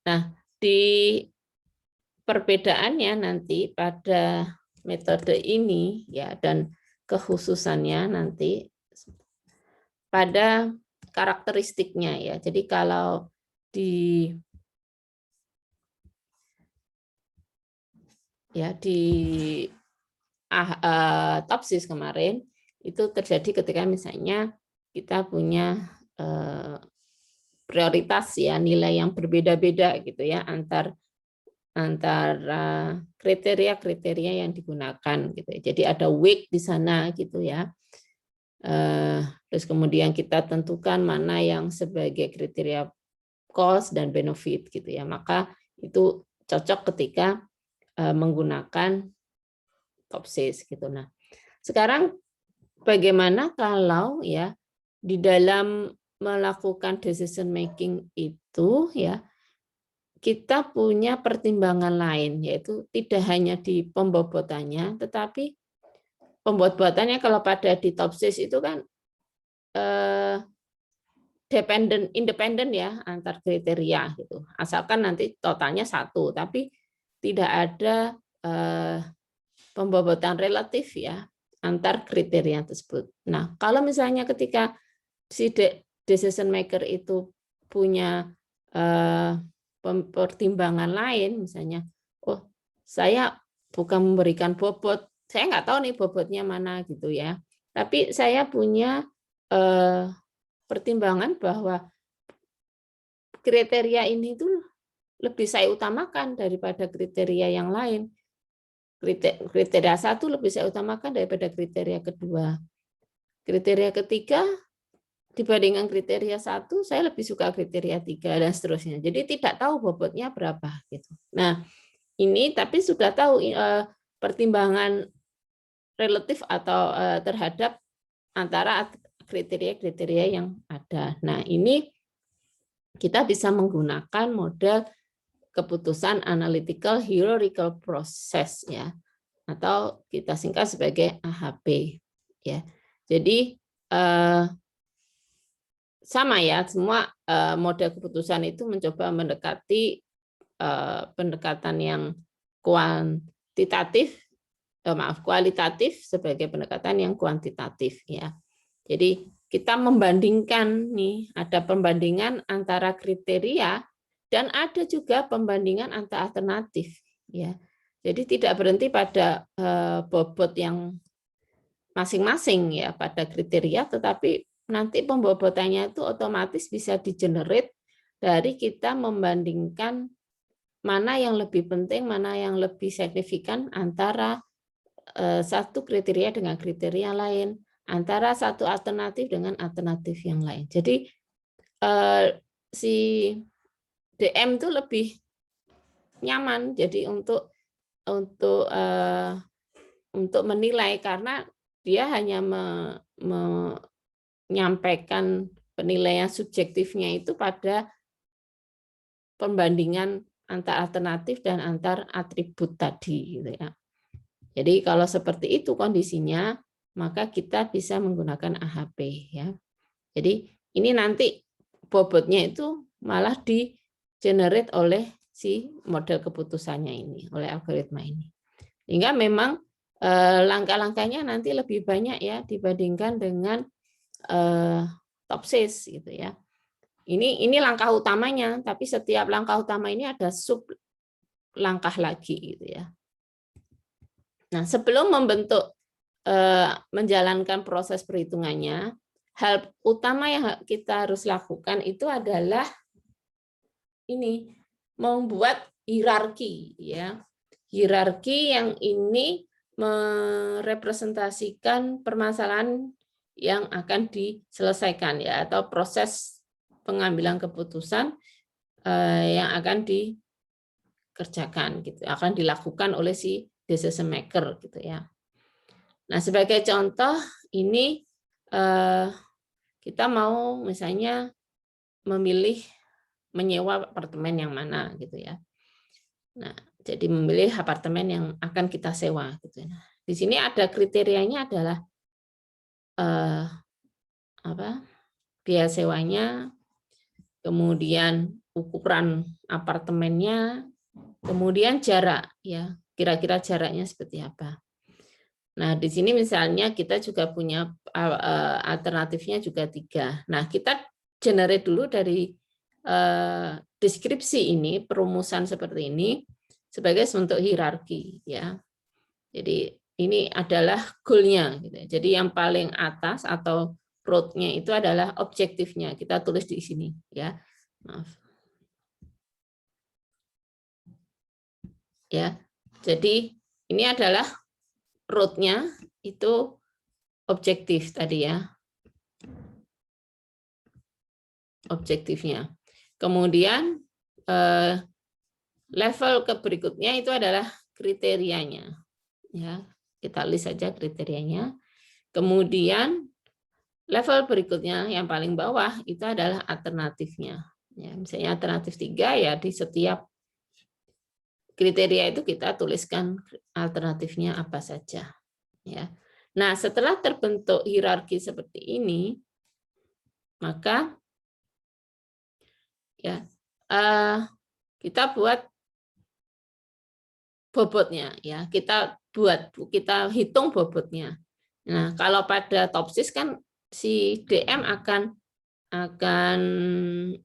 Nah, di perbedaannya nanti pada metode ini ya dan kekhususannya nanti pada karakteristiknya ya. Jadi kalau di Topsis kemarin itu terjadi ketika misalnya kita punya prioritas ya, nilai yang berbeda-beda gitu ya antara kriteria-kriteria yang digunakan gitu. Jadi ada weight di sana gitu ya. Terus kemudian kita tentukan mana yang sebagai kriteria cost dan benefit gitu ya. Maka itu cocok ketika menggunakan Topsis gitu. Nah, sekarang bagaimana kalau ya di dalam melakukan decision making itu ya kita punya pertimbangan lain, yaitu tidak hanya di pembobotannya, tetapi pembobotannya kalau pada di Topsis itu kan independen ya antar kriteria gitu. Asalkan nanti totalnya satu, tapi tidak ada pembobotan relatif ya antar kriteria tersebut. Nah, kalau misalnya ketika si decision maker itu punya pertimbangan lain, misalnya, oh saya bukan memberikan bobot, saya nggak tahu nih bobotnya mana gitu ya, tapi saya punya pertimbangan bahwa kriteria ini tuh lebih saya utamakan daripada kriteria yang lain. Kriteria satu lebih saya utamakan daripada kriteria kedua. Kriteria ketiga dibandingkan kriteria satu, saya lebih suka kriteria tiga dan seterusnya. Jadi tidak tahu bobotnya berapa gitu. Nah, ini tapi sudah tahu pertimbangan relatif atau terhadap antara kriteria-kriteria yang ada. Nah, ini kita bisa menggunakan model keputusan analytical hierarchical process ya, atau kita singkat sebagai AHP ya. Jadi sama ya, semua model keputusan itu mencoba mendekati pendekatan yang kualitatif sebagai pendekatan yang kuantitatif ya. Jadi kita membandingkan nih, ada pembandingan antara kriteria dan ada juga pembandingan antar alternatif ya. Jadi tidak berhenti pada bobot yang masing-masing ya pada kriteria, tetapi nanti pembobotannya itu otomatis bisa di-generate dari kita membandingkan mana yang lebih penting, mana yang lebih signifikan antara satu kriteria dengan kriteria lain, antara satu alternatif dengan alternatif yang lain. Jadi si DM itu lebih nyaman jadi untuk menilai karena dia hanya menyampaikan penilaian subjektifnya itu pada pembandingan antar alternatif dan antar atribut tadi gitu ya. Jadi kalau seperti itu kondisinya, maka kita bisa menggunakan AHP ya. Jadi ini nanti bobotnya itu malah di-generate oleh si model keputusannya ini, oleh algoritma ini. Sehingga memang langkah-langkahnya nanti lebih banyak ya dibandingkan dengan Topsis gitu ya. Ini langkah utamanya, tapi setiap langkah utama ini ada sub langkah lagi gitu ya. Nah, sebelum menjalankan proses perhitungannya, hal utama yang kita harus lakukan itu adalah ini membuat hierarki ya. Hierarki yang ini merepresentasikan permasalahan yang akan diselesaikan ya atau proses pengambilan keputusan yang akan dikerjakan gitu, akan dilakukan oleh si decision maker gitu ya. Nah, sebagai contoh ini kita mau misalnya memilih menyewa apartemen yang mana gitu ya. Nah, jadi memilih apartemen yang akan kita sewa gitu. Nah, di sini ada kriterianya adalah biaya sewanya, kemudian ukuran apartemennya, kemudian jarak, ya kira-kira jaraknya seperti apa. Nah, di sini misalnya kita juga punya alternatifnya juga 3. Nah, kita generate dulu dari deskripsi ini, perumusan seperti ini sebagai bentuk hierarki, ya. Jadi ini adalah goal-nya, gitu. Jadi yang paling atas atau road-nya itu adalah objektifnya. Kita tulis di sini, ya. Maaf. Ya. Jadi ini adalah road-nya itu objektif tadi, ya. Objektifnya. Kemudian level ke berikutnya itu adalah kriterianya. Ya, kita list saja kriterianya. Kemudian level berikutnya yang paling bawah itu adalah alternatifnya. Ya, misalnya alternatif 3 ya di setiap kriteria itu kita tuliskan alternatifnya apa saja. Ya. Nah, setelah terbentuk hierarki seperti ini, maka ya kita buat bobotnya, ya kita hitung bobotnya. Nah, kalau pada Topsis kan si DM akan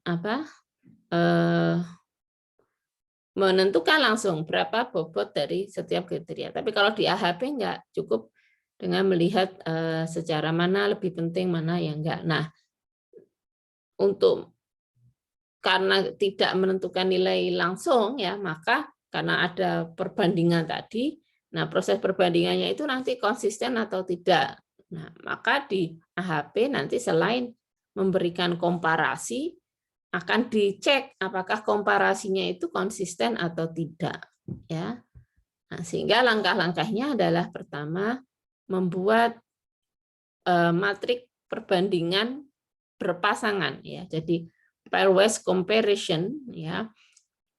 apa menentukan langsung berapa bobot dari setiap kriteria. Tapi kalau di AHP enggak, cukup dengan melihat secara mana lebih penting, mana yang enggak. Nah, karena tidak menentukan nilai langsung, ya maka karena ada perbandingan tadi, nah proses perbandingannya itu nanti konsisten atau tidak. Nah, maka di AHP nanti selain memberikan komparasi, akan dicek apakah komparasinya itu konsisten atau tidak, ya. Nah, sehingga langkah-langkahnya adalah pertama membuat matrik perbandingan berpasangan, ya. Jadi pairwise comparison, ya,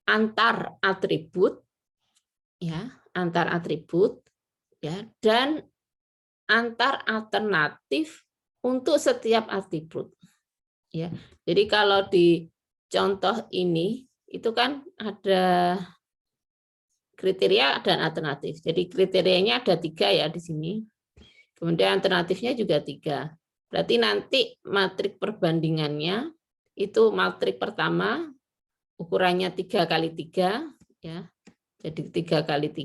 antar atribut, ya, antar atribut, ya, dan antar alternatif untuk setiap atribut. Ya, jadi kalau di contoh ini itu kan ada kriteria dan alternatif. Jadi kriterianya ada 3 ya di sini. Kemudian alternatifnya juga 3. Berarti nanti matrik perbandingannya itu matrik pertama ukurannya 3x3 ya. Jadi 3x3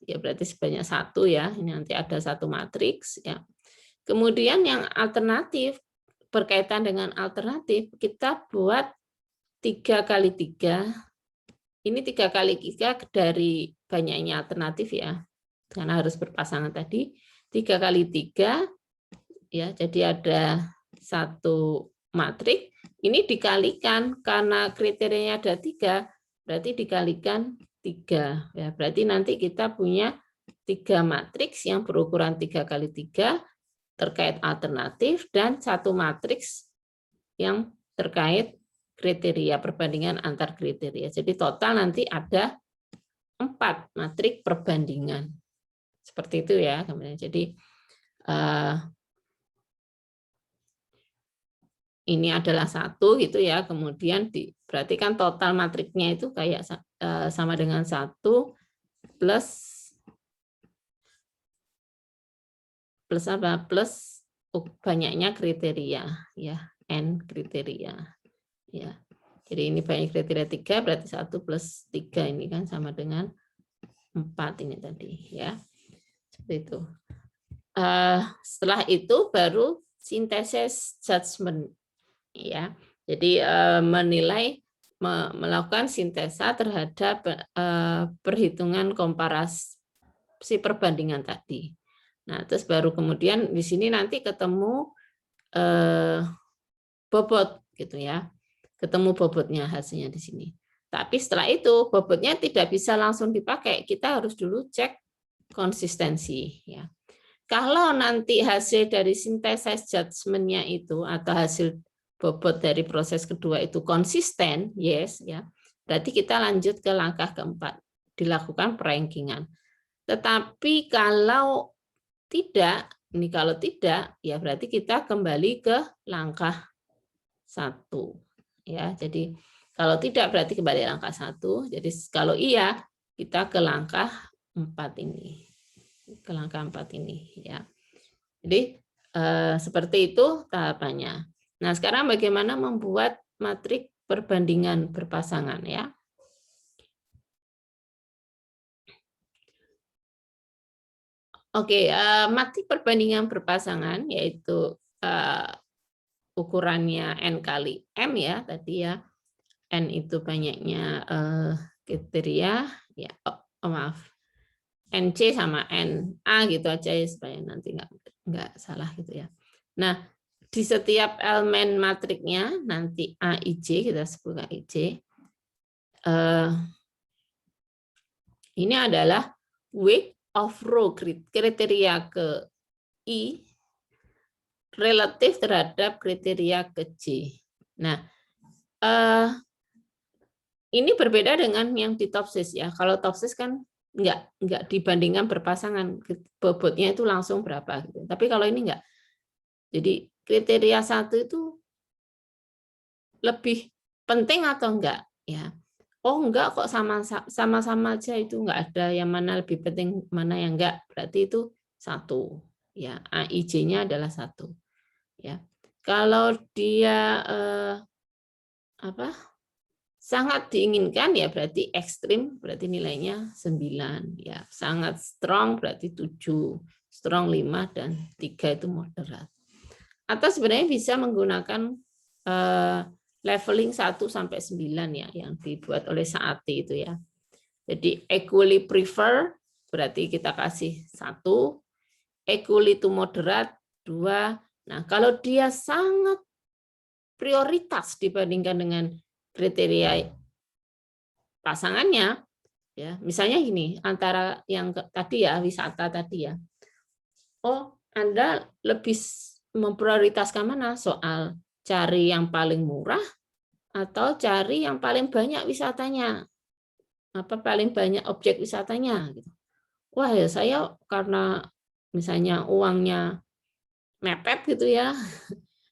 ya berarti sebanyak 1 ya. Ini nanti ada 1 matriks ya. Kemudian yang alternatif berkaitan dengan alternatif, kita buat 3x3. Ini 3x3 dari banyaknya alternatif ya, karena harus berpasangan tadi. 3x3, ya, jadi ada 1 matrik. Ini dikalikan, karena kriterianya ada 3, berarti dikalikan 3. Ya, berarti nanti kita punya 3 matriks yang berukuran 3x3, terkait alternatif, dan 1 matriks yang terkait kriteria, perbandingan antar kriteria. Jadi total nanti ada 4 matrik perbandingan. Seperti itu ya. Jadi ini adalah 1 gitu ya. Kemudian berarti kan total matriknya itu kayak sama dengan 1 plus apa? Plus banyaknya kriteria ya, n kriteria ya. Jadi ini banyak kriteria 3 berarti 1 plus 3 ini kan sama dengan 4 ini tadi ya. Seperti itu. Setelah itu baru sintesis judgment ya. Jadi melakukan sintesa terhadap perhitungan komparasi perbandingan tadi. Nah, terus baru kemudian di sini nanti ketemu bobot gitu ya. Ketemu bobotnya hasilnya di sini. Tapi setelah itu bobotnya tidak bisa langsung dipakai. Kita harus dulu cek konsistensi ya. Kalau nanti hasil dari sintesis judgment-nya itu atau hasil bobot dari proses kedua itu konsisten, yes ya. Berarti kita lanjut ke langkah keempat, dilakukan perankingan. Tetapi kalau tidak, ya berarti kita kembali ke langkah 1 ya. Jadi Kalau tidak berarti kembali langkah 1. Jadi kalau iya, kita ke langkah 4 ini. Ke langkah 4 ini ya. Jadi seperti itu tahapannya. Nah, sekarang bagaimana membuat matriks perbandingan berpasangan ya. Oke, matriks perbandingan berpasangan yaitu ukurannya N kali M ya tadi ya. N itu banyaknya kriteria ya. Maaf. NC sama NA gitu aja ya supaya nanti nggak salah gitu ya. Nah, di setiap elemen matriknya nanti AIJ kita sebut AIJ. Ini adalah weight of row kriteria ke I relatif terhadap kriteria ke J. Nah, ini berbeda dengan yang di topsis ya. Kalau topsis kan nggak dibandingkan berpasangan, bobotnya itu langsung berapa. Gitu. Tapi kalau ini nggak. Jadi kriteria 1 itu lebih penting atau enggak? Ya. Oh enggak kok sama-sama aja itu enggak ada yang mana lebih penting mana yang enggak. Berarti itu 1. Ya, AIJ-nya adalah 1. Ya. Kalau dia sangat diinginkan ya berarti ekstrim, berarti nilainya 9 ya. Sangat strong berarti 7, strong 5 dan 3 itu moderat. Atau sebenarnya bisa menggunakan leveling 1 sampai 9 ya yang dibuat oleh Saati itu ya. Jadi equally prefer berarti kita kasih 1, equally to moderate 2. Nah, kalau dia sangat prioritas dibandingkan dengan kriteria pasangannya ya. Misalnya gini, antara yang tadi ya wisata tadi ya. Oh, Anda lebih memprioritaskan mana? Soal cari yang paling murah atau cari yang paling banyak wisatanya, paling banyak objek wisatanya gitu. Wah ya saya karena misalnya uangnya mepet gitu ya,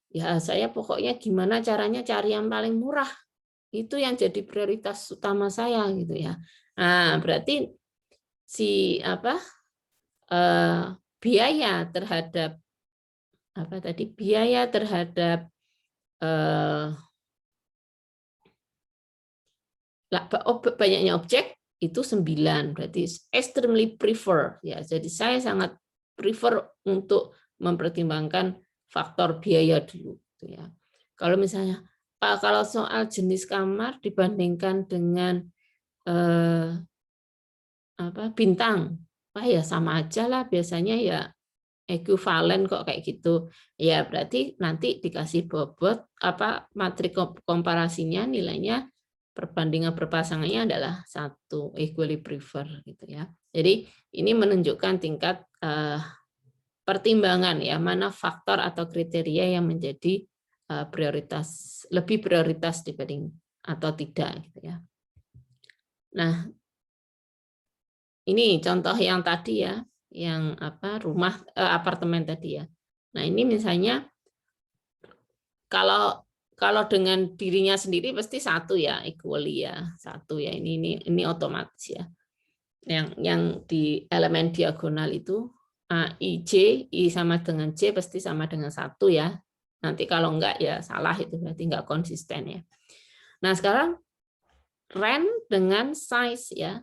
ya saya pokoknya gimana caranya cari yang paling murah, itu yang jadi prioritas utama saya gitu ya. Nah berarti si biaya terhadap biaya terhadap banyaknya objek itu 9, berarti extremely prefer ya. Jadi saya sangat prefer untuk mempertimbangkan faktor biaya dulu gitu ya. Kalau misalnya kalau soal jenis kamar dibandingkan dengan bintang, wah ya sama aja lah biasanya ya ekuivalen kok kayak gitu. Ya berarti nanti dikasih bobot matriks komparasinya nilainya perbandingan berpasangannya adalah 1, equally prefer gitu ya. Jadi ini menunjukkan tingkat pertimbangan ya mana faktor atau kriteria yang menjadi lebih prioritas dibanding atau tidak gitu ya. Nah, ini contoh yang tadi ya, yang apartemen tadi ya. Nah, ini misalnya kalau dengan dirinya sendiri pasti 1 ya, equally ya, 1 ya. Ini otomatis ya. Yang di elemen diagonal itu A, I, J, I sama dengan J pasti sama dengan 1 ya. Nanti kalau enggak ya salah itu berarti enggak konsisten ya. Nah, sekarang rent dengan size ya.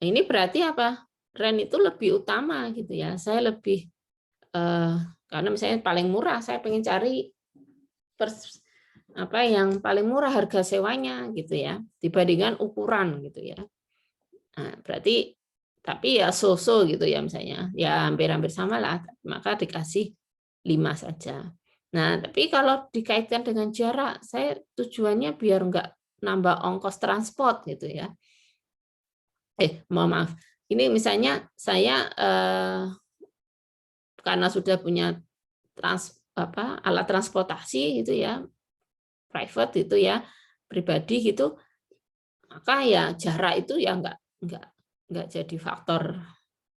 Ini berarti apa? Rent itu lebih utama gitu ya. Saya lebih karena misalnya paling murah, saya pengen cari yang paling murah harga sewanya gitu ya, dibandingkan ukuran gitu ya. Nah, berarti tapi ya so-so gitu ya misalnya, ya hampir-hampir sama lah, maka dikasih 5 saja. Nah, tapi kalau dikaitkan dengan jarak, saya tujuannya biar enggak nambah ongkos transport gitu ya. Mohon maaf. Ini misalnya saya karena sudah punya alat transportasi gitu ya, private itu ya, pribadi gitu, maka ya jarak itu ya enggak jadi faktor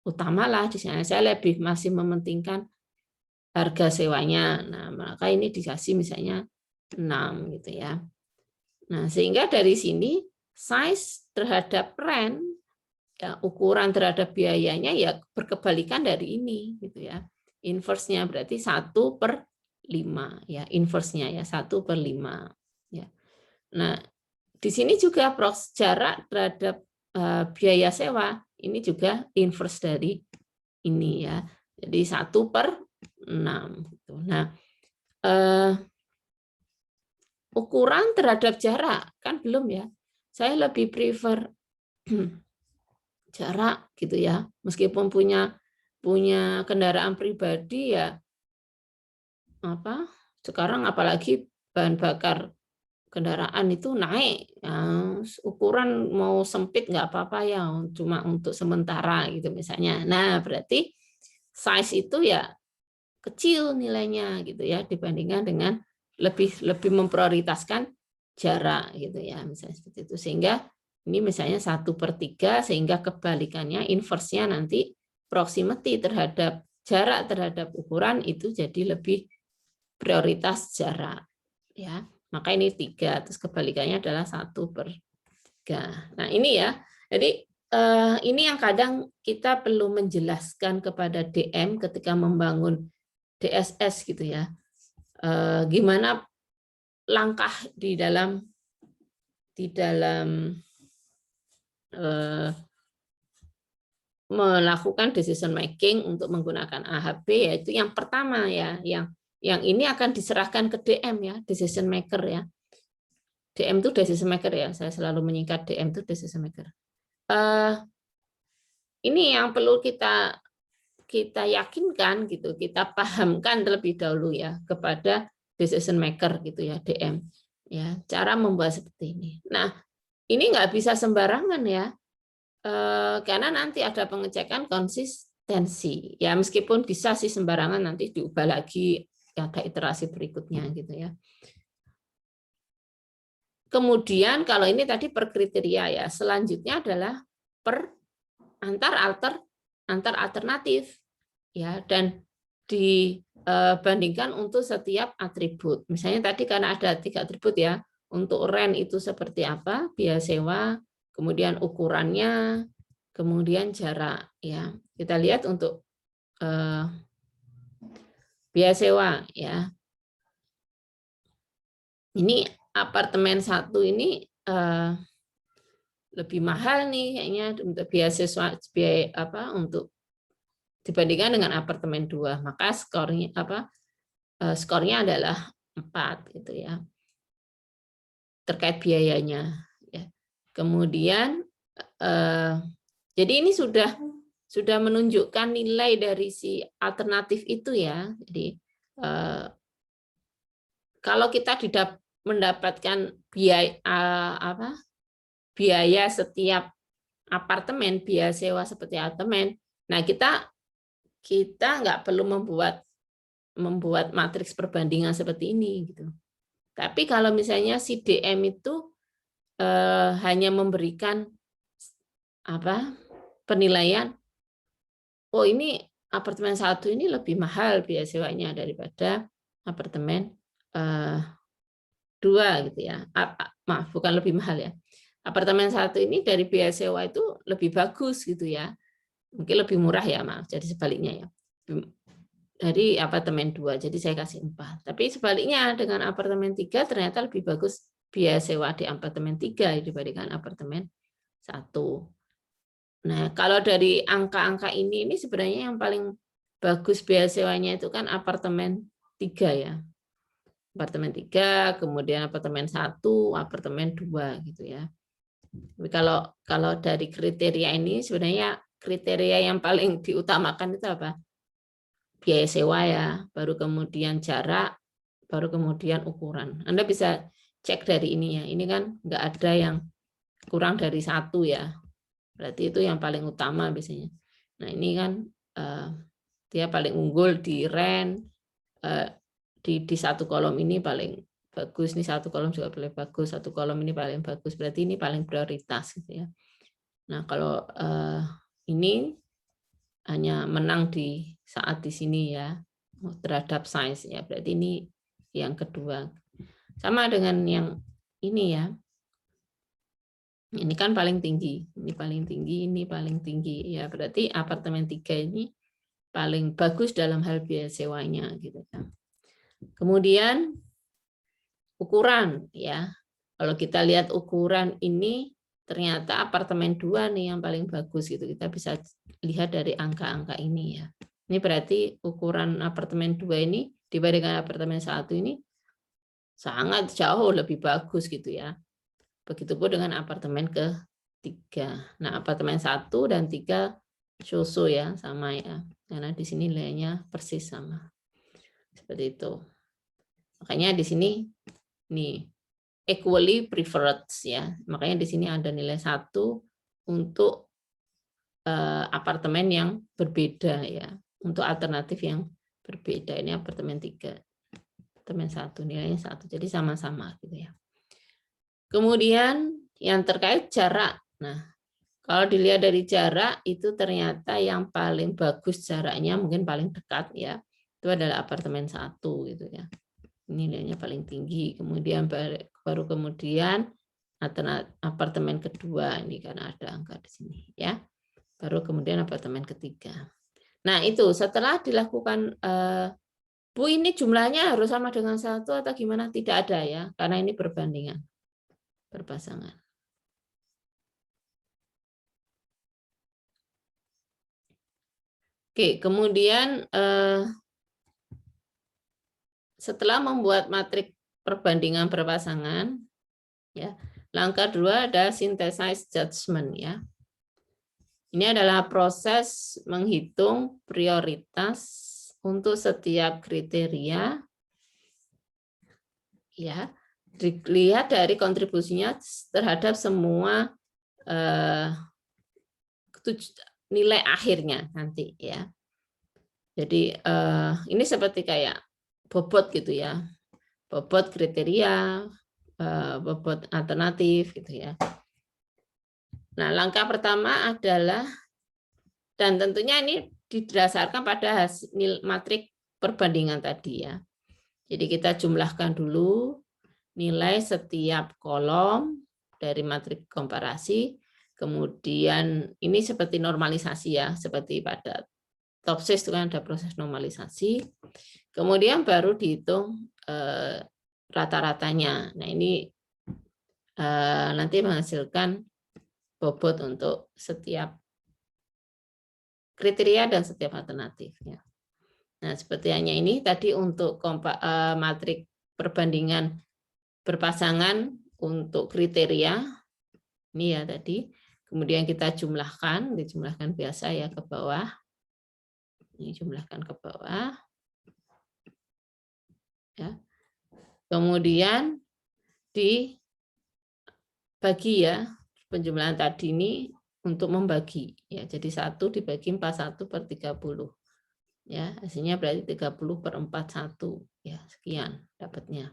utama lah di sana. Saya masih mementingkan harga sewanya. Nah, maka ini dikasih misalnya 6 gitu ya. Nah, sehingga dari sini size terhadap rent, ya, ukuran terhadap biayanya ya berkebalikan dari ini, gitu ya. Inverse-nya berarti 1/5, ya, inverse-nya ya 1/5. Ya. Nah, di sini juga jarak terhadap biaya sewa ini juga inverse dari ini ya. Jadi 1/6. Gitu. Nah, ukuran terhadap jarak kan belum ya. Saya lebih prefer jarak gitu ya. Meskipun punya kendaraan pribadi ya apa? Sekarang apalagi bahan bakar kendaraan itu naik. Ya, ukuran mau sempit nggak apa-apa ya, cuma untuk sementara gitu misalnya. Nah, berarti size itu ya kecil nilainya gitu ya dibandingkan dengan lebih memprioritaskan jarak gitu ya misalnya seperti itu, sehingga ini misalnya 1/3 sehingga kebalikannya inverse-nya nanti proximity terhadap jarak terhadap ukuran itu jadi lebih prioritas jarak ya, maka ini 3 terus kebalikannya adalah 1/3. Nah ini ya, jadi ini yang kadang kita perlu menjelaskan kepada DM ketika membangun DSS gitu ya, gimana langkah di dalam melakukan decision making untuk menggunakan AHB, yaitu yang pertama ya, yang ini akan diserahkan ke DM ya, decision maker ya. DM itu decision maker ya, saya selalu menyingkat DM itu decision maker. Ini yang perlu kita yakinkan gitu, kita pahamkan terlebih dahulu ya kepada decision maker gitu ya, DM ya, cara membuat seperti ini. Nah, ini nggak bisa sembarangan ya, karena nanti ada pengecekan konsistensi ya, meskipun bisa sih sembarangan nanti diubah lagi, ada iterasi berikutnya gitu ya. Kemudian kalau ini tadi per kriteria ya, selanjutnya adalah per antar alternatif ya, dan dibandingkan untuk setiap atribut. Misalnya tadi karena ada 3 atribut ya, untuk rent itu seperti apa, biaya sewa, kemudian ukurannya, kemudian jarak ya. Kita lihat untuk biaya sewa ya. Ini apartemen 1 ini lebih mahal nih kayaknya untuk biaya untuk dibandingkan dengan apartemen 2, maka skornya adalah 4 gitu ya terkait biayanya ya. Kemudian jadi ini sudah menunjukkan nilai dari si alternatif itu ya. Jadi kalau kita mendapatkan biaya setiap apartemen, biaya sewa seperti apartemen, nah kita nggak perlu membuat matriks perbandingan seperti ini gitu. Tapi kalau misalnya si DM itu hanya memberikan penilaian, oh ini apartemen 1 ini lebih mahal biaya sewanya daripada apartemen 2 gitu ya. Maaf, bukan lebih mahal ya. Apartemen 1 ini dari biaya sewa itu lebih bagus gitu ya. Mungkin lebih murah ya, maaf. Jadi sebaliknya ya. Dari apartemen 2, jadi saya kasih 4. Tapi sebaliknya dengan apartemen 3 ternyata lebih bagus biaya sewa di apartemen 3 dibandingkan apartemen 1. Nah, kalau dari angka-angka ini sebenarnya yang paling bagus biaya sewanya itu kan apartemen 3 ya. Apartemen 3, kemudian apartemen 1, apartemen 2 gitu ya. Tapi kalau dari kriteria ini sebenarnya kriteria yang paling diutamakan itu apa? Biaya sewa ya, baru kemudian jarak, baru kemudian ukuran. Anda bisa cek dari ini ya. Ini kan nggak ada yang kurang dari 1 ya. Berarti itu yang paling utama biasanya. Nah ini kan dia paling unggul di rent, di 1 kolom ini paling bagus, nih 1 kolom juga paling bagus, 1 kolom ini paling bagus. Berarti ini paling prioritas gitu ya. Nah kalau ini hanya menang di saat di sini ya terhadap size ya, berarti ini yang kedua. Sama dengan yang ini ya. Ini kan paling tinggi, ini paling tinggi, ini paling tinggi. Ya, berarti apartemen 3 ini paling bagus dalam hal biaya sewanya gitu kan. Kemudian ukuran ya. Kalau kita lihat ukuran ini ternyata apartemen 2 nih yang paling bagus gitu. Kita bisa lihat dari angka-angka ini ya. Ini berarti ukuran apartemen 2 ini dibandingkan apartemen 1 ini sangat jauh lebih bagus gitu ya. Begitupun dengan apartemen ketiga. Nah, apartemen 1 dan 3 so-so ya, sama ya. Karena di sini nilainya persis sama. Seperti itu. Makanya di sini nih equally preferred ya. Makanya di sini ada nilai 1 untuk apartemen yang berbeda ya. Untuk alternatif yang berbeda. Ini apartemen 3. Apartemen 1 nilainya 1. Jadi sama-sama gitu ya. Kemudian yang terkait jarak. Nah, kalau dilihat dari jarak itu ternyata yang paling bagus jaraknya mungkin paling dekat ya. Itu adalah apartemen 1 gitu ya. Ini nilainya paling tinggi. Kemudian baru kemudian apartemen kedua ini karena ada angka di sini ya. Baru kemudian apartemen ketiga. Nah, itu setelah dilakukan Bu ini jumlahnya harus sama dengan 1 atau gimana? Tidak ada ya, karena ini perbandingan. Berpasangan. Oke, kemudian setelah membuat matriks perbandingan berpasangan, ya, langkah 2 ada synthesize judgment ya. Ini adalah proses menghitung prioritas untuk setiap kriteria, ya. Dilihat dari kontribusinya terhadap semua nilai akhirnya nanti ya. Jadi ini seperti kayak bobot gitu ya, bobot kriteria, bobot alternatif gitu ya. Nah, langkah pertama adalah, dan tentunya ini didasarkan pada hasil matriks perbandingan tadi ya. Jadi kita jumlahkan dulu nilai setiap kolom dari matriks komparasi, kemudian ini seperti normalisasi ya, seperti pada TOPSIS itu kan ada proses normalisasi, kemudian baru dihitung rata-ratanya. Nah ini nanti menghasilkan bobot untuk setiap kriteria dan setiap alternatif. Ya. Nah seperti hanya ini tadi untuk matriks perbandingan berpasangan untuk kriteria, ini ya tadi, kemudian kita jumlahkan, dijumlahkan biasa ya ke bawah, ini jumlahkan ke bawah, ya. Kemudian dibagi ya, penjumlahan tadi ini untuk membagi, ya. Jadi 1 dibagi 41/30, ya, hasilnya berarti 30/41, ya, sekian dapatnya.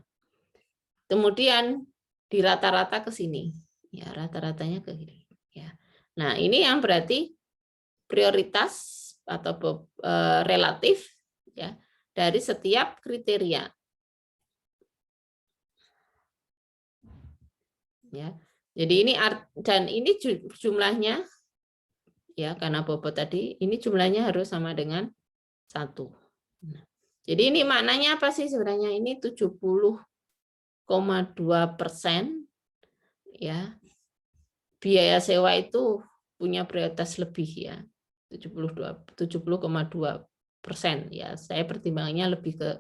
Kemudian di rata-rata ke sini, ya rata-ratanya ke sini. Ya. Nah ini yang berarti prioritas atau relatif ya dari setiap kriteria. Ya, jadi ini dan ini jumlahnya ya karena bobot tadi ini jumlahnya harus sama dengan 1. Nah, jadi ini maknanya apa sih sebenarnya? Ini 70,2% ya biaya sewa itu punya prioritas lebih ya 70,2% ya. Saya pertimbangannya lebih ke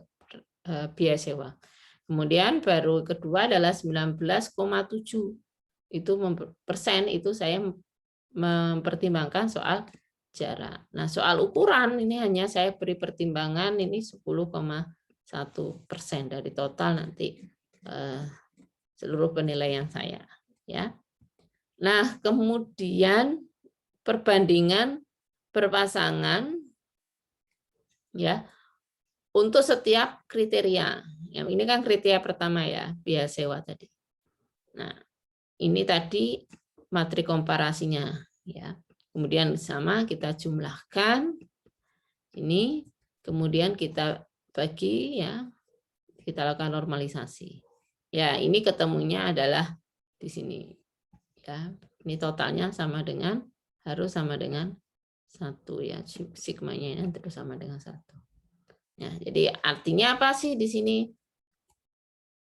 biaya sewa. Kemudian baru kedua adalah 19,7 itu persen itu saya mempertimbangkan soal jarak. Nah soal ukuran ini hanya saya beri pertimbangan ini 10,1% dari total nanti seluruh penilaian saya ya. Nah kemudian perbandingan berpasangan ya untuk setiap kriteria. Yang ini kan kriteria pertama ya, biaya sewa tadi. Nah, ini tadi matriks komparasinya ya. Kemudian sama kita jumlahkan ini, kemudian kita bagi ya, kita lakukan normalisasi. Ya, ini ketemunya adalah di sini. Ya, ini totalnya harus sama dengan 1 ya. Sigmanya ini terus sama dengan 1. Ya, jadi artinya apa sih di sini?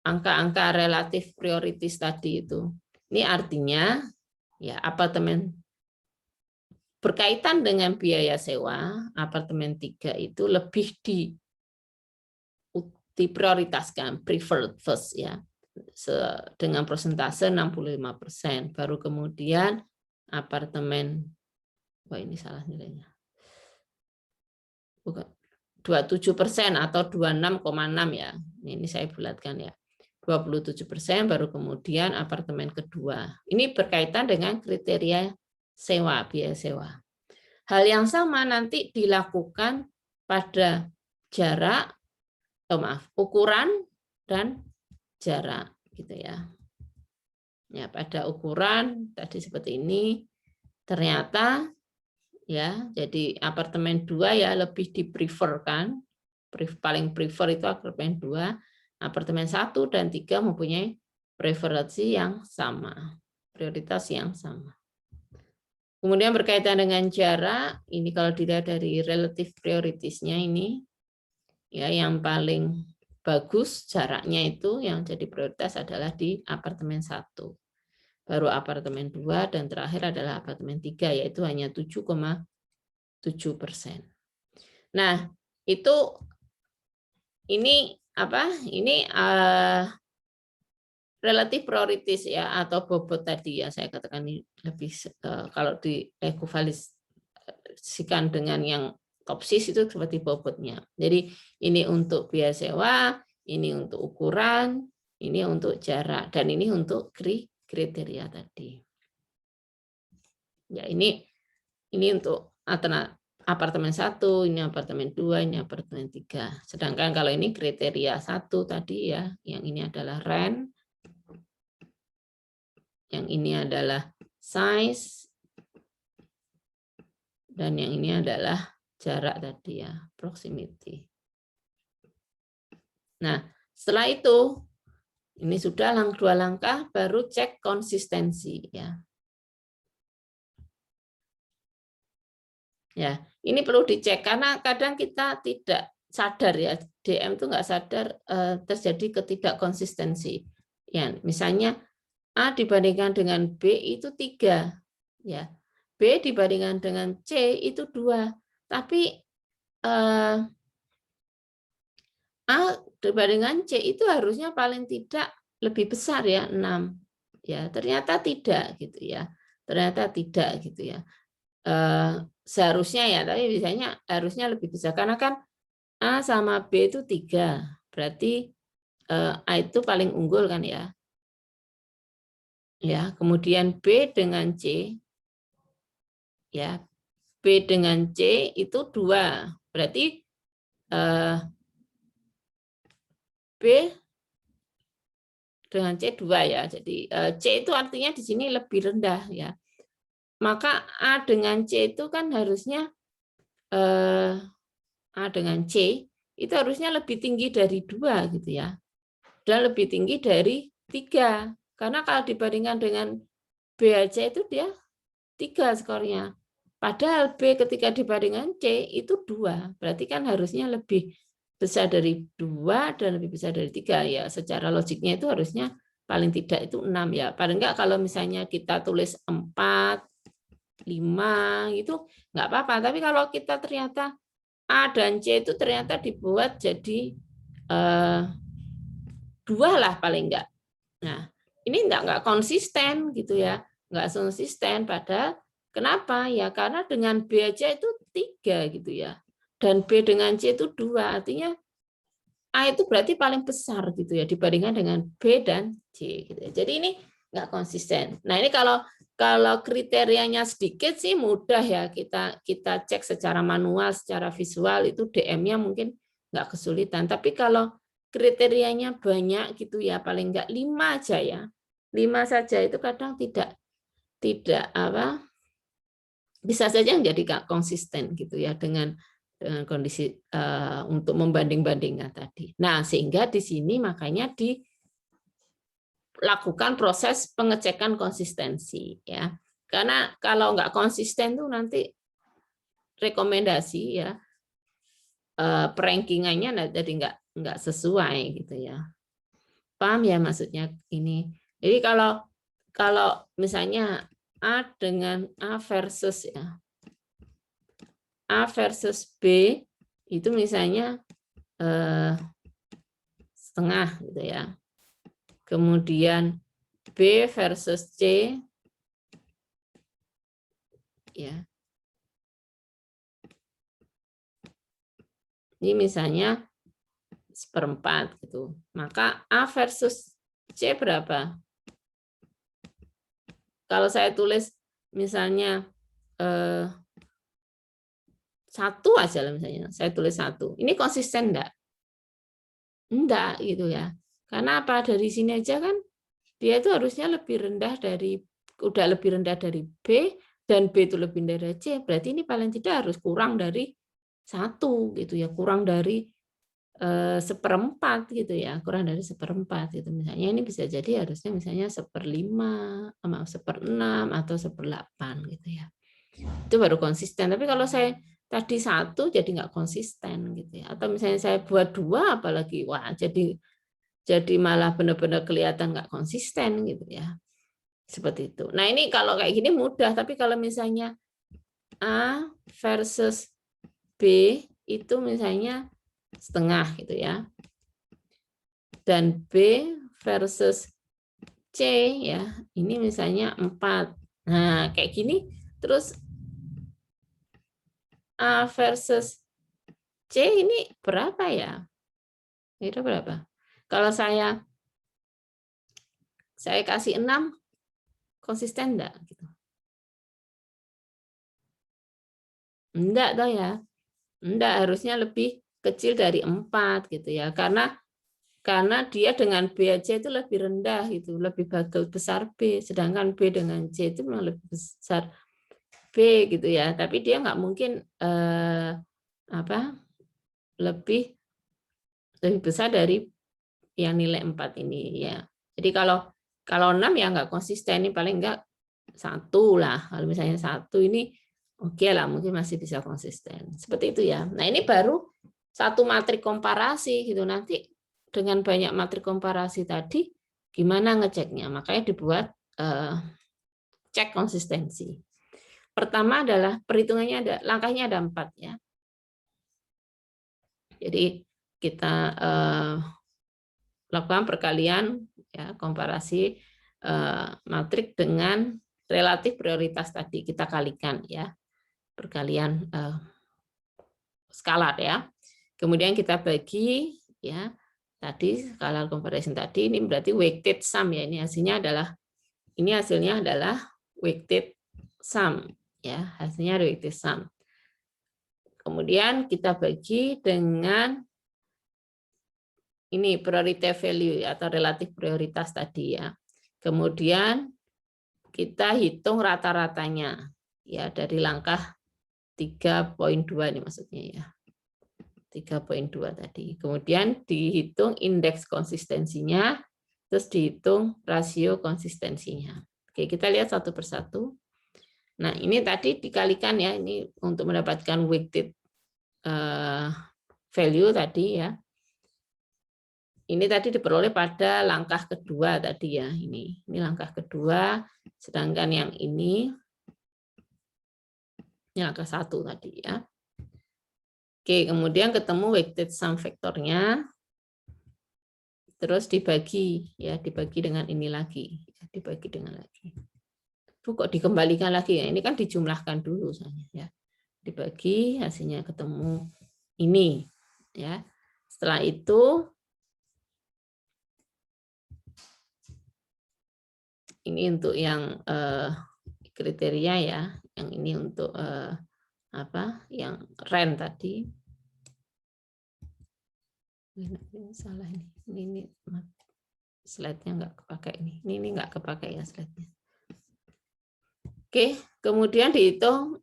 Angka-angka relatif prioritas tadi itu. Ini artinya ya apartemen berkaitan dengan biaya sewa, apartemen 3 itu lebih diprioritaskan, preferred first ya, dengan persentase 65%. Baru kemudian apartemen, wah ini salah nilainya, bukan 27% atau 26,6 ya. Ini saya bulatkan ya. 27%, baru kemudian apartemen kedua. Ini berkaitan dengan kriteria sewa, biaya sewa. Hal yang sama nanti dilakukan pada jarak, ukuran dan jarak gitu ya. Ya, pada ukuran tadi seperti ini ternyata ya, jadi apartemen 2 ya lebih dipreferkan. Paling prefer itu apartemen 2, apartemen 1 dan 3 mempunyai preferensi yang sama, prioritas yang sama. Kemudian berkaitan dengan jarak, ini kalau dilihat dari relatif prioritasnya ini, ya yang paling bagus jaraknya itu yang jadi prioritas adalah di apartemen 1. Baru apartemen 2 dan terakhir adalah apartemen 3 yaitu hanya 7,7%. Nah, itu ini apa? Ini relatif prioritas ya atau bobot tadi ya saya katakan ini lebih kalau diekuivalensikan dengan yang topsis itu seperti bobotnya. Jadi ini untuk biaya sewa, ini untuk ukuran, ini untuk jarak dan ini untuk kriteria tadi. Ya ini untuk apartemen 1, ini apartemen 2, ini apartemen 3. Sedangkan kalau ini kriteria 1 tadi ya, yang ini adalah rent, yang ini adalah size, dan yang ini adalah jarak tadi ya, proximity. Nah, setelah itu, ini sudah 2 langkah, baru cek konsistensi ya. Ya, ini perlu dicek karena kadang kita tidak sadar ya, DM itu nggak sadar terjadi ketidakkonsistensi. Ya, misalnya A dibandingkan dengan B itu 3. Ya. B dibandingkan dengan C itu 2. Tapi A dibandingkan C itu harusnya paling tidak lebih besar ya, 6. Ya, ternyata tidak gitu ya. Ternyata tidak gitu ya. Seharusnya ya, tapi biasanya harusnya lebih besar karena kan A sama B itu 3. Berarti A itu paling unggul kan ya. Ya, kemudian B dengan C, ya B dengan C itu 2, berarti B dengan C 2 ya, jadi C itu artinya di sini lebih rendah ya. Maka A dengan C itu kan harusnya A dengan C itu harusnya lebih tinggi dari 2 gitu ya, dan lebih tinggi dari 3. Karena kalau dibandingkan dengan B aja itu dia 3 skornya. Padahal B ketika dibandingkan C itu 2. Berarti kan harusnya lebih besar dari 2 dan lebih besar dari 3 ya. Secara logiknya itu harusnya paling tidak itu 6 ya. Paling enggak kalau misalnya kita tulis 4, 5 itu enggak apa-apa. Tapi kalau kita ternyata A dan C itu ternyata dibuat jadi 2 lah paling enggak. Nah, ini enggak konsisten gitu ya. Enggak konsisten padahal kenapa? Ya karena dengan B aja itu 3 gitu ya. Dan B dengan C itu 2. Artinya A itu berarti paling besar gitu ya dibandingkan dengan B dan C gitu ya. Jadi ini enggak konsisten. Nah, ini kalau kriterianya sedikit sih mudah ya kita cek secara manual, secara visual itu DM-nya mungkin enggak kesulitan. Tapi kalau kriterianya banyak gitu ya, paling enggak 5 aja ya. 5 saja itu kadang tidak bisa saja menjadi nggak konsisten gitu ya dengan kondisi untuk membanding-bandingkan tadi. Nah, sehingga di sini makanya lakukan proses pengecekan konsistensi ya. Karena kalau nggak konsisten tuh nanti rekomendasi ya perankingannya jadi nggak sesuai gitu ya. Paham ya maksudnya ini. Jadi kalau misalnya A dengan A versus ya. A versus B itu misalnya setengah gitu ya. Kemudian B versus C ya. Ini misalnya seperempat gitu. Maka A versus C berapa? Kalau saya tulis misalnya satu aja lah misalnya, saya tulis satu. Ini konsisten enggak? Enggak gitu ya. Karena apa? Dari sini aja kan dia itu harusnya lebih rendah dari udah lebih rendah dari B dan B itu lebih rendah dari C. Berarti ini paling tidak harus kurang dari satu gitu ya, kurang dari seperempat gitu ya, kurang dari seperempat gitu misalnya. Ini bisa jadi harusnya misalnya 1/5, 1/6 atau 1/8 gitu ya. Itu baru konsisten. Tapi kalau saya tadi satu jadi nggak konsisten gitu ya. Atau misalnya saya buat dua apalagi wah jadi malah benar-benar kelihatan nggak konsisten gitu ya. Seperti itu. Nah, ini kalau kayak gini mudah, tapi kalau misalnya A versus B itu misalnya setengah gitu ya. Dan B versus C ya, ini misalnya 4. Nah, kayak gini terus A versus C ini berapa ya? Kira berapa? Kalau saya kasih 6 konsisten enggak gitu. Enggak toh ya. Enggak, harusnya lebih kecil dari 4 gitu ya. Karena dia dengan B aja itu lebih rendah gitu, lebih besar B, sedangkan B dengan C itu memang lebih besar B gitu ya. Tapi dia nggak mungkin lebih besar dari yang nilai 4 ini ya. Jadi kalau 6 ya nggak konsisten, ini paling enggak 1 lah. Kalau misalnya 1 ini oke lah, mungkin masih bisa konsisten. Seperti itu ya. Nah, ini baru satu matrik komparasi gitu. Nanti dengan banyak matrik komparasi tadi gimana ngeceknya? Makanya dibuat cek konsistensi. Pertama adalah perhitungannya langkahnya ada 4 ya. Jadi kita lakukan perkalian ya, komparasi matrik dengan relatif prioritas tadi kita kalikan ya, perkalian skalar ya. Kemudian kita bagi ya, tadi skalar comparison tadi ini berarti weighted sum ya, ini hasilnya adalah weighted sum ya, hasilnya weighted sum. Kemudian kita bagi dengan ini priority value atau relatif prioritas tadi ya. Kemudian kita hitung rata-ratanya ya dari langkah 3.2 ini maksudnya ya. 3.2 tadi. Kemudian dihitung indeks konsistensinya, terus dihitung rasio konsistensinya. Oke, kita lihat satu persatu. Nah, ini tadi dikalikan ya, ini untuk mendapatkan weighted value tadi ya. Ini tadi diperoleh pada langkah kedua tadi ya, ini langkah kedua, sedangkan yang ini langkah 1 tadi ya. Oke, kemudian ketemu weighted sum vektornya, terus dibagi ya, dibagi dengan ini lagi, dibagi dengan lagi. Kok dikembalikan lagi ya? Ini kan dijumlahkan dulu soalnya ya. Dibagi hasilnya ketemu ini ya. Setelah itu ini untuk yang kriteria ya, yang ini untuk yang RAND tadi. Ini salah ini slide-nya nggak kepakai ini nggak kepakai ya slide-nya. Oke, kemudian dihitung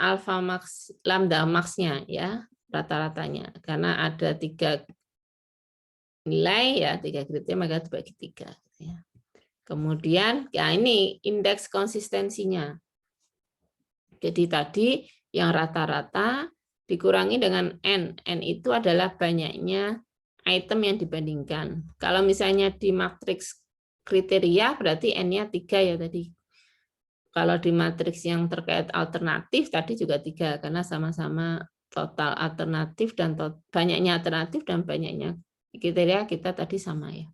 alpha max lambda max-nya ya, rata-ratanya karena ada 3 nilai ya, 3 kriteria maka dibagi 3 ya. Kemudian ya ini indeks konsistensinya. Jadi tadi yang rata-rata dikurangi dengan N. N itu adalah banyaknya item yang dibandingkan. Kalau misalnya di matriks kriteria berarti N-nya 3 ya tadi. Kalau di matriks yang terkait alternatif tadi juga 3 karena sama-sama total alternatif dan banyaknya alternatif dan banyaknya kriteria kita tadi sama ya.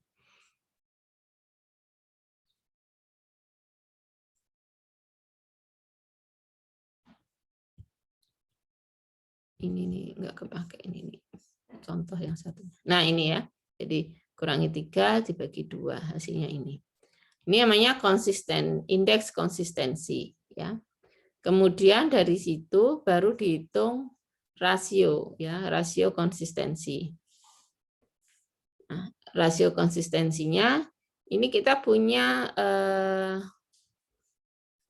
Ini nih nggak kepake ini nih. Contoh yang satu. Nah ini ya. Jadi kurangi 3 dibagi 2 hasilnya ini. Ini namanya konsisten, indeks konsistensi ya. Kemudian dari situ baru dihitung rasio ya, rasio konsistensi. Nah, rasio konsistensinya ini kita punya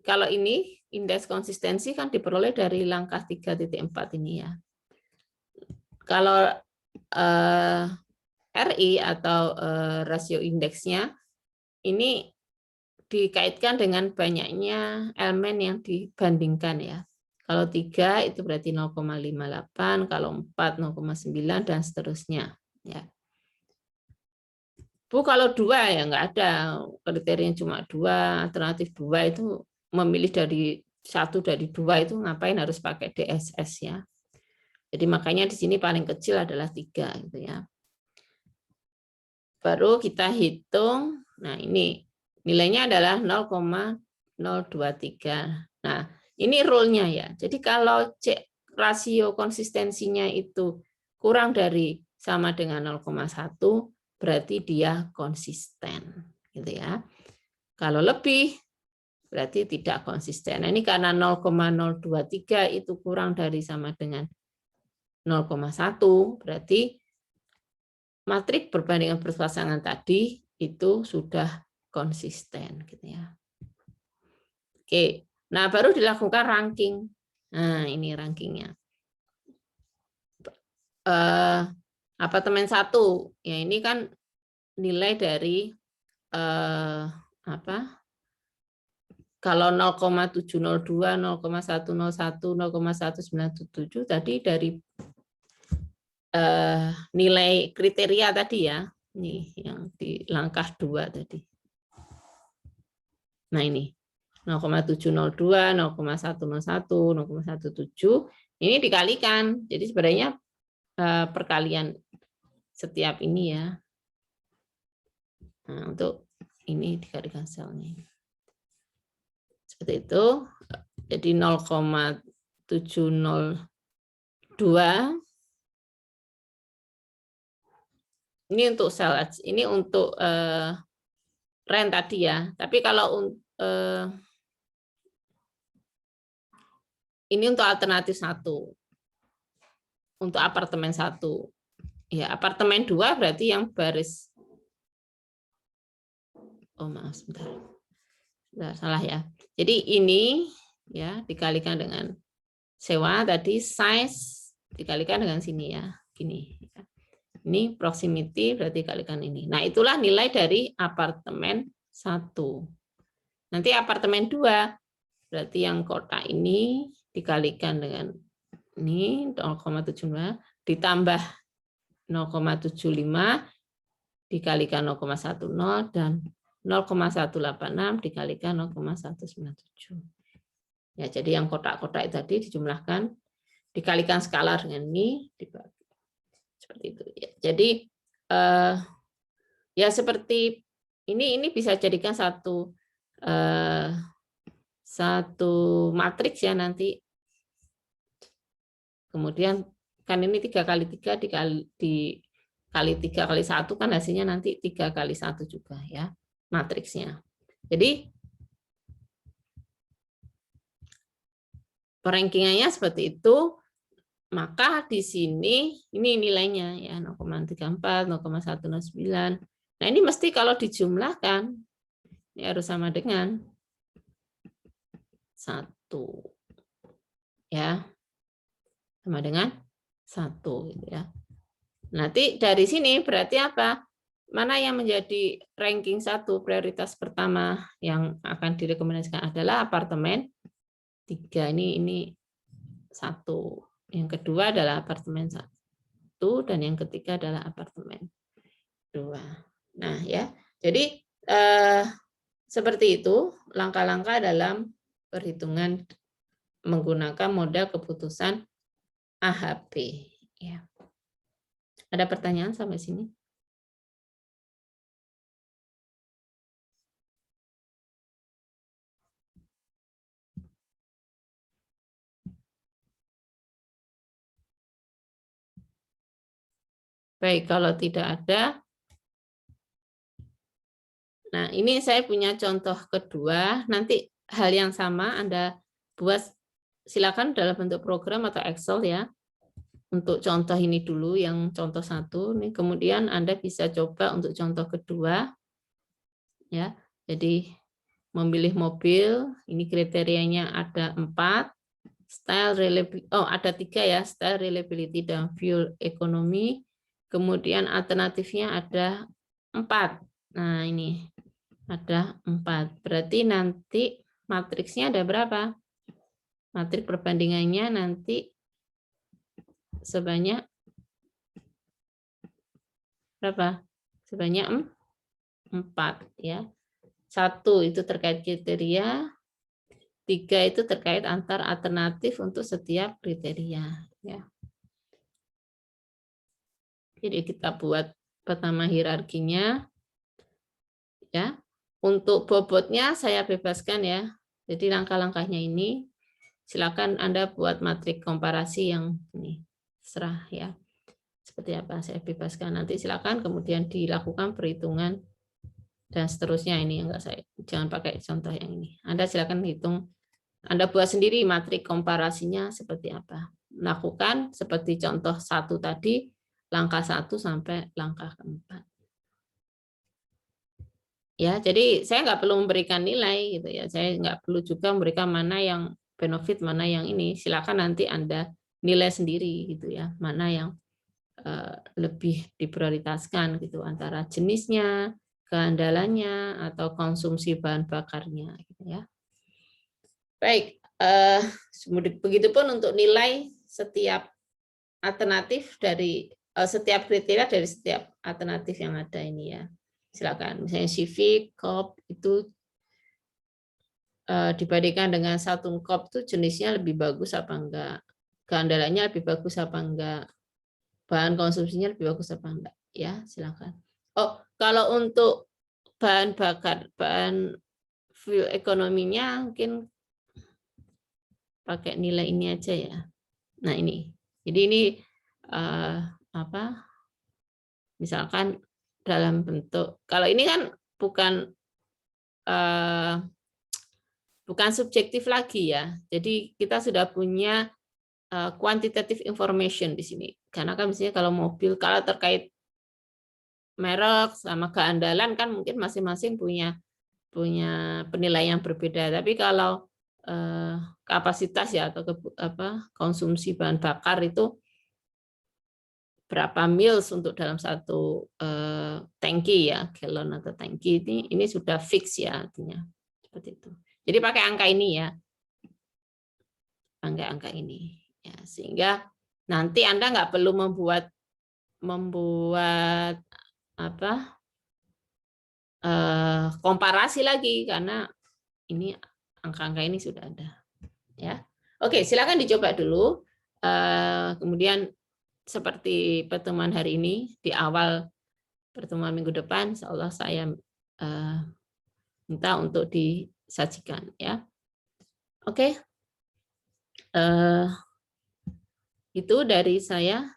kalau ini indeks konsistensi kan diperoleh dari langkah 3.4 ini ya. Kalau RI atau rasio indeksnya ini dikaitkan dengan banyaknya elemen yang dibandingkan ya. Kalau 3 itu berarti 0,58, kalau 4 0,9 dan seterusnya ya. Bu kalau 2 ya nggak ada kriterianya cuma 2, alternatif 2 itu memilih dari 1 dari 2 itu ngapain harus pakai DSS ya. Jadi makanya di sini paling kecil adalah 3 gitu ya. Baru kita hitung, nah ini nilainya adalah 0,023. Nah, ini rule-nya ya. Jadi kalau rasio konsistensinya itu kurang dari sama dengan 0,1, berarti dia konsisten. Gitu ya. Kalau lebih, berarti tidak konsisten. Nah, ini karena 0,023 itu kurang dari sama dengan 0,1, berarti matrik perbandingan berpasangan tadi itu sudah konsisten gitu ya. Oke, nah baru dilakukan ranking. Nah ini rankingnya. Apartemen 1 ya ini kan nilai dari apa? Kalau 0,702, 0,101, 0,197 tadi dari nilai kriteria tadi ya, nih yang di langkah 2 tadi. Nah ini 0,702, 0,101, 0,17 ini dikalikan. Jadi sebenarnya perkalian setiap ini ya. Nah, untuk ini dikalikan selnya. Seperti itu. Jadi 0,702 ini untuk sel, ini untuk rent tadi ya. Tapi kalau ini untuk alternatif 1, untuk apartemen 1, ya apartemen 2 berarti yang baris. Oh maaf, sebentar, salah ya. Jadi ini ya dikalikan dengan sewa tadi size dikalikan dengan sini ya, gini. Ini proximity berarti kalikan ini. Nah, itulah nilai dari apartemen 1. Nanti apartemen 2 berarti yang kotak ini dikalikan dengan ini 0,75 ditambah 0,75 dikalikan 0,10 dan 0,186 dikalikan 0,197. Ya, jadi yang kotak-kotak tadi dijumlahkan dikalikan skalar dengan ini dibagi. Seperti itu ya. Jadi ya seperti ini bisa jadikan satu matriks ya nanti. Kemudian kan ini 3 kali 3 dikali 3 kali 1 kan hasilnya nanti 3 kali 1 juga ya matriksnya. Jadi rankingannya seperti itu. Maka di sini ini nilainya ya 0,34, 0,109. Nah, ini mesti kalau dijumlahkan ini harus sama dengan 1. Ya. Sama dengan 1 gitu ya. Nanti dari sini berarti apa? mana yang menjadi ranking 1, prioritas pertama yang akan direkomendasikan adalah apartemen 3, ini 1. Yang kedua adalah apartemen 1 dan yang ketiga adalah apartemen 2. Nah, ya. Jadi seperti itu langkah-langkah dalam perhitungan menggunakan model keputusan AHP. Ya. Ada pertanyaan sampai sini? Baik, kalau tidak ada, nah ini saya punya contoh kedua. Nanti hal yang sama Anda buat, silakan dalam bentuk program atau Excel ya. Untuk contoh ini dulu, yang contoh 1, nih kemudian Anda bisa coba untuk contoh kedua, ya. Jadi memilih mobil, ini kriterianya ada 4, style reliability, ada 3 ya, style reliability dan fuel economy. Kemudian alternatifnya ada 4. Nah ini ada 4. Berarti nanti matriksnya ada berapa? Matriks perbandingannya nanti sebanyak berapa? Sebanyak 4 ya. 1 itu terkait kriteria, 3 itu terkait antar alternatif untuk setiap kriteria ya. Jadi kita buat pertama hierarkinya ya. Untuk bobotnya saya bebaskan ya. Jadi langkah-langkahnya ini silakan Anda buat matriks komparasi yang ini serah ya. Seperti apa saya bebaskan, nanti silakan kemudian dilakukan perhitungan dan seterusnya. Ini enggak, saya jangan pakai contoh yang ini. Anda silakan hitung, Anda buat sendiri matriks komparasinya seperti apa. Lakukan seperti contoh 1 tadi, langkah 1 sampai langkah keempat. Ya, jadi saya nggak perlu memberikan nilai gitu ya. Saya nggak perlu juga memberikan mana yang benefit, mana yang ini. Silakan nanti Anda nilai sendiri gitu ya, mana yang lebih diprioritaskan gitu, antara jenisnya, keandalannya, atau konsumsi bahan bakarnya gitu ya. Baik, begitupun untuk nilai setiap alternatif dari setiap kriteria dari setiap alternatif yang ada ini ya. Silakan, misalnya Civic, Coop itu dibandingkan dengan satu Coop itu jenisnya lebih bagus apa enggak, keandalannya lebih bagus apa enggak, bahan konsumsinya lebih bagus apa enggak ya, silakan. Oh, kalau untuk bahan bakar, bahan fuel ekonominya mungkin pakai nilai ini aja ya. Nah ini, jadi ini misalkan dalam bentuk, kalau ini kan bukan subjektif lagi ya. Jadi kita sudah punya quantitative information di sini. Karena kan misalnya kalau mobil, kalau terkait merek sama keandalan kan mungkin masing-masing punya penilaian yang berbeda. Tapi kalau kapasitas ya atau konsumsi bahan bakar itu berapa mils untuk dalam satu tangki ya, galon atau tangki, ini sudah fix ya artinya seperti itu. Jadi pakai angka ini ya, angka ini ya, sehingga nanti Anda nggak perlu membuat komparasi lagi karena ini angka-angka ini sudah ada ya. Oke, silakan dicoba dulu. Kemudian seperti pertemuan hari ini, di awal pertemuan minggu depan, insya Allah saya minta untuk disajikan ya. Oke, itu dari saya.